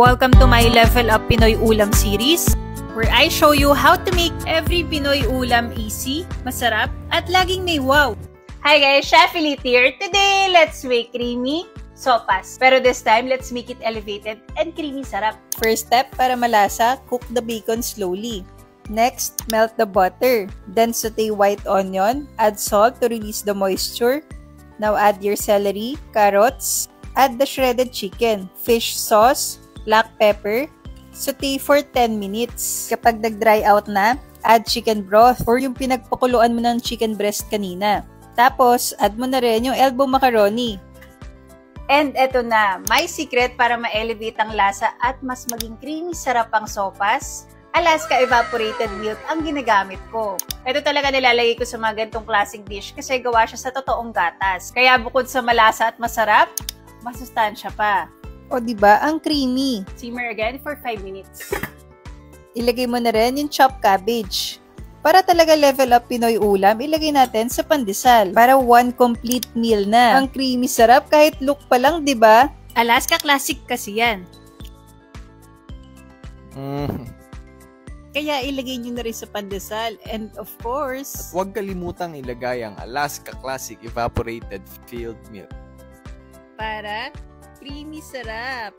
Welcome to my Level Up Pinoy Ulam series, where I show you how to make every Pinoy ulam easy, masarap, at laging may wow. Hi guys, Chef Elite here. Today, let's make creamy sopas. Pero this time, let's make it elevated and creamy sarap. First step, para malasa, cook the bacon slowly. Next, melt the butter. Then saute white onion. Add salt to release the moisture. Now add your celery, carrots. Add the shredded chicken, fish sauce, black pepper. Saute for 10 minutes. Kapag nag-dry out na, add chicken broth or yung pinagpakuluan mo ng chicken breast kanina. Tapos, add mo na rin yung elbow macaroni. And eto na, my secret para ma-elevate ang lasa at mas maging creamy sarap ang sopas. Alaska evaporated milk ang ginagamit ko. Ito talaga nilalagay ko sa mga ganitong klaseng dish kasi gawa siya sa totoong gatas. Kaya bukod sa malasa at masarap, masustansya pa. O diba, ang creamy. Simmer again for 5 minutes. Ilagay mo na rin yung chopped cabbage. Para talaga level up Pinoy ulam, ilagay natin sa pandesal. Para one complete meal na. Ang creamy sarap kahit look pa lang, diba? Alaska classic kasi yan. Kaya ilagay nyo na rin sa pandesal. And of course, at huwag kalimutang ilagay ang Alaska Classic Evaporated Filled Milk. Para creamy sarap.